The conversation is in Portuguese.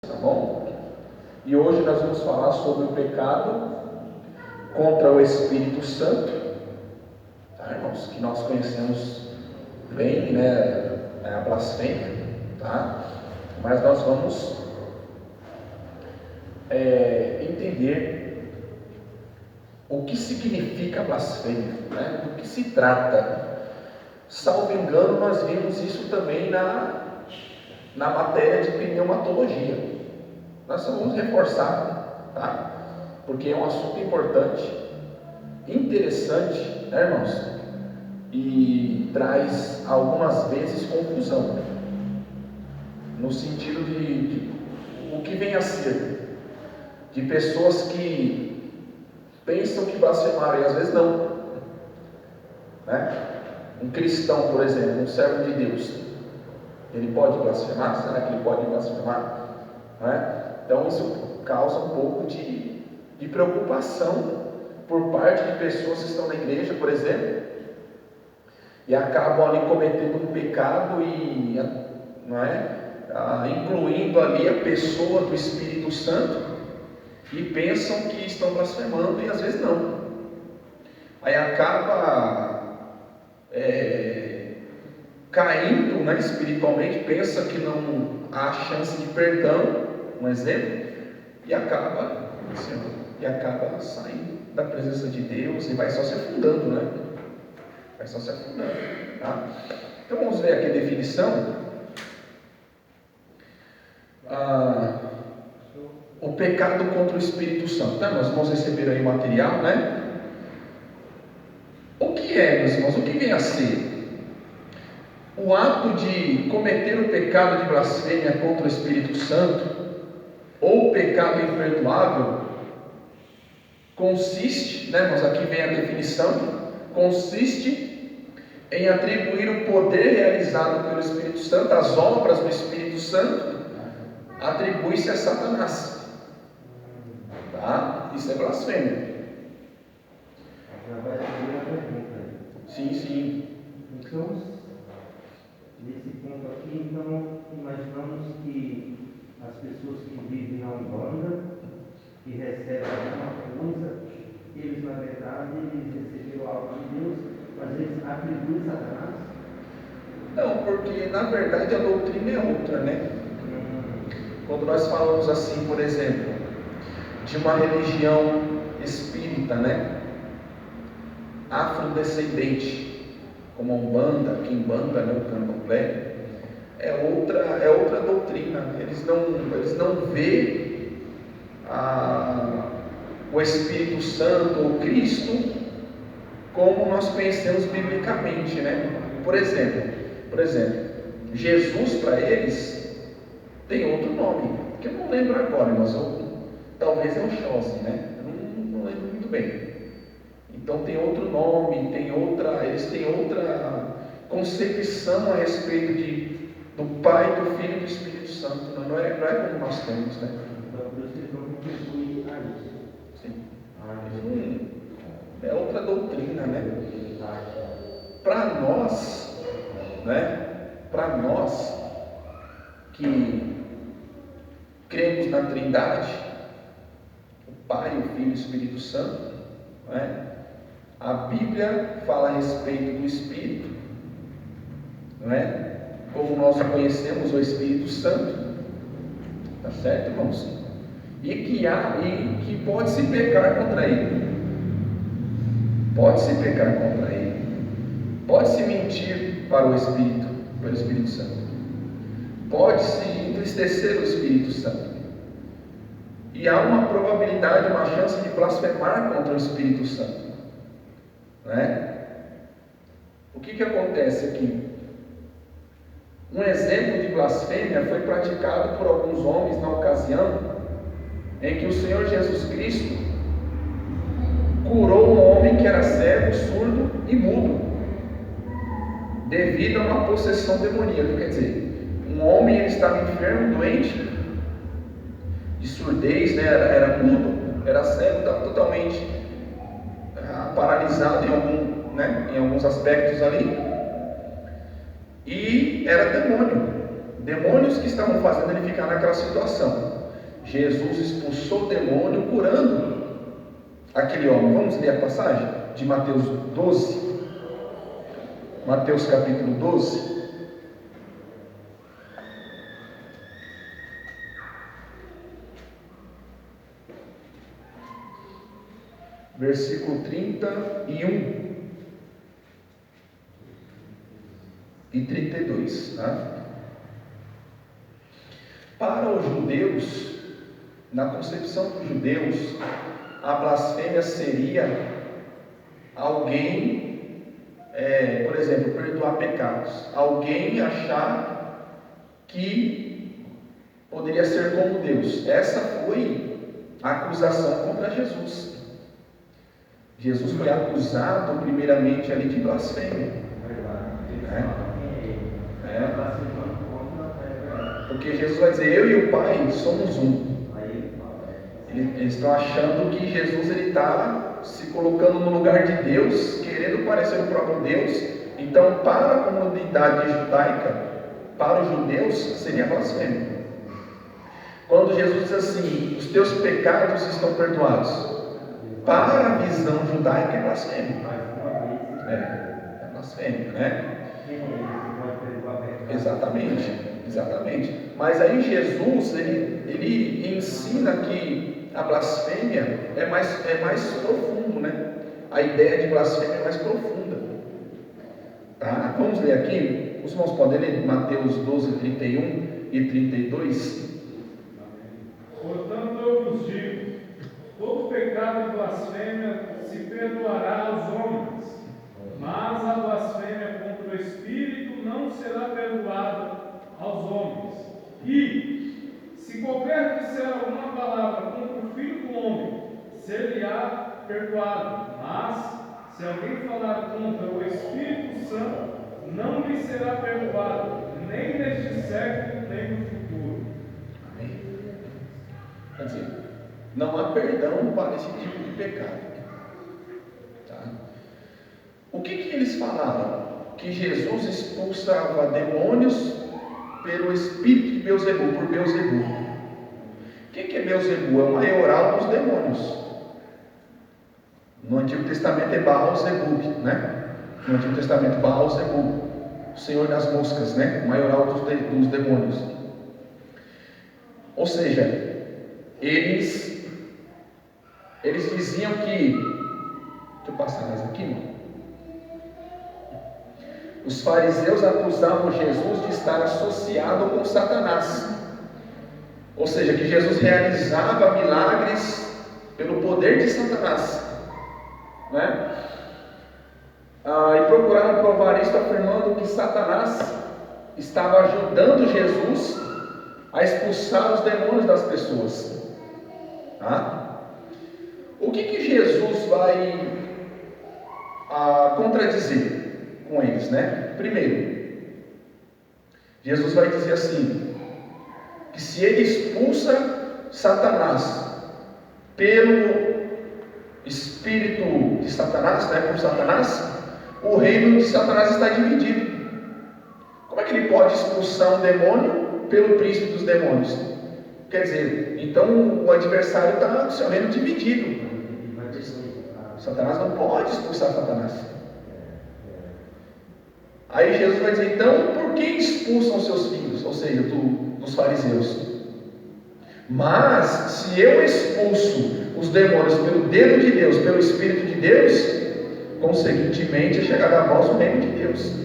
Tá bom? E hoje nós vamos falar sobre o pecado contra o Espírito Santo, tá, irmãos? Que nós conhecemos bem, né? É a blasfêmia, tá? Mas nós vamos entender o que significa blasfêmia, né? Do que se trata. Salvo engano, nós vimos isso também na matéria de pneumatologia. Nós só vamos reforçar, tá? Porque é um assunto importante, interessante, né, irmãos? E traz algumas vezes confusão, no sentido de o que vem a ser, de pessoas que pensam que blasfemaram e às vezes não, né? Um cristão, por exemplo, um servo de Deus, ele pode blasfemar? Será que ele pode blasfemar? Não é? Então isso causa um pouco de preocupação por parte de pessoas que estão na igreja, por exemplo, e acabam ali cometendo um pecado e, não é? Incluindo ali a pessoa do Espírito Santo, e pensam que estão blasfemando e às vezes não. Aí acaba caindo, né, espiritualmente, pensa que não há chance de perdão, um exemplo, e acaba saindo da presença de Deus e vai só se afundando, né? Vai só se afundando, tá? Então vamos ver aqui a definição. O pecado contra o Espírito Santo, né? Nós vamos receber aí o material, né? O que é, meus irmãos? O que vem a ser? O ato de cometer o pecado de blasfêmia contra o Espírito Santo, ou o pecado imperdoável, consiste, né, mas aqui vem a definição, consiste em atribuir o poder realizado pelo Espírito Santo, as obras do Espírito Santo, atribui-se a Satanás. Tá? Isso é blasfêmia. Sim. Então, nesse ponto aqui, então, imaginamos que as pessoas que vivem na Umbanda, que recebem alguma coisa, eles na verdade receberam algo de Deus, mas eles atribuem a Satanás? Não, porque na verdade a doutrina é outra, né? Quando nós falamos assim, por exemplo, de uma religião espírita, né? Afrodescendente, como a Umbanda, Quimbanda, né? O Candomblé, é outra doutrina. Eles não veem o Espírito Santo ou Cristo como nós conhecemos biblicamente, né? Por exemplo, Jesus para eles tem outro nome, que eu não lembro agora, mas talvez é o Chose, né? Eu não lembro muito bem. Então tem outro nome, eles têm outra concepção a respeito do Pai, do Filho e do Espírito Santo. Não é como nós temos, né? Então, por isso eles não contribuem a isso. Sim. É outra doutrina, né? Para nós, né? Para nós que cremos na Trindade, o Pai, o Filho e o Espírito Santo, né? A Bíblia fala a respeito do Espírito, não é? Como nós conhecemos o Espírito Santo, tá certo, irmãos? E que pode-se pecar contra ele. Pode-se pecar contra ele. Pode-se mentir para o Espírito Santo. Pode-se entristecer o Espírito Santo. E há uma probabilidade, uma chance de blasfemar contra o Espírito Santo, né? O que acontece aqui? Um exemplo de blasfêmia foi praticado por alguns homens na ocasião em que o Senhor Jesus Cristo curou um homem que era cego, surdo e mudo, devido a uma possessão demoníaca. Quer dizer, um homem, ele estava enfermo, doente, de surdez, né? Era mudo, era cego, estava totalmente paralisado em alguns aspectos ali, e era demônios que estavam fazendo ele ficar naquela situação. Jesus expulsou o demônio curando aquele homem. Vamos ler a passagem de Mateus 12. Mateus capítulo 12. Versículo 31 e 32, tá? Para os judeus, na concepção dos judeus, a blasfêmia seria alguém, por exemplo, perdoar pecados, alguém achar que poderia ser como Deus. Essa foi a acusação contra Jesus. Jesus foi acusado primeiramente ali de blasfêmia. Porque Jesus vai dizer, eu e o Pai somos um. Eles estão achando que Jesus está se colocando no lugar de Deus, querendo parecer o próprio Deus. Então, para a comunidade judaica, para os judeus, seria blasfêmia. Quando Jesus diz assim, os teus pecados estão perdoados, para a visão judaica é blasfêmia. É blasfêmia, né? Exatamente. Mas aí Jesus, ele ensina que a blasfêmia é mais profundo, né? A ideia de blasfêmia é mais profunda. Tá? Vamos ler aqui. Os irmãos podem ler Mateus 12, 31 e 32. Portanto, eu vos digo, todo pecado e blasfêmia se perdoará aos homens, mas a blasfêmia contra o Espírito não será perdoada aos homens. E, se qualquer disser alguma palavra contra o Filho do Homem, ser-lhe-á perdoado. Mas, se alguém falar contra o Espírito Santo, não lhe será perdoado, nem neste século, nem no futuro. Amém? Quer dizer, não há perdão para esse tipo de pecado. Tá? O que eles falaram? Que Jesus expulsava demônios pelo espírito de Beelzebul, por Beelzebul. O que é Beelzebul? É o maioral dos demônios. No Antigo Testamento é Baal-Zebub, né? No Antigo Testamento, Baal-Zebub, o Senhor das moscas, né? O maioral dos demônios. Ou seja, eles diziam que, deixa eu passar mais aqui, irmão. Os fariseus acusavam Jesus de estar associado com Satanás. Ou seja, que Jesus realizava milagres pelo poder de Satanás, né? E procuraram provar isso afirmando que Satanás estava ajudando Jesus a expulsar os demônios das pessoas. Tá? O que Jesus vai contradizer com eles, né? Primeiro, Jesus vai dizer assim, que se ele expulsa Satanás pelo espírito de Satanás, né, por Satanás, o reino de Satanás está dividido. Como é que ele pode expulsar um demônio pelo príncipe dos demônios? Quer dizer, então o adversário está com o seu reino dividido. Satanás não pode expulsar Satanás. Aí Jesus vai dizer, então, por que expulsam seus filhos? Ou seja, dos fariseus. Mas, se eu expulso os demônios pelo dedo de Deus, pelo Espírito de Deus, consequentemente é chegado a vós o reino de Deus.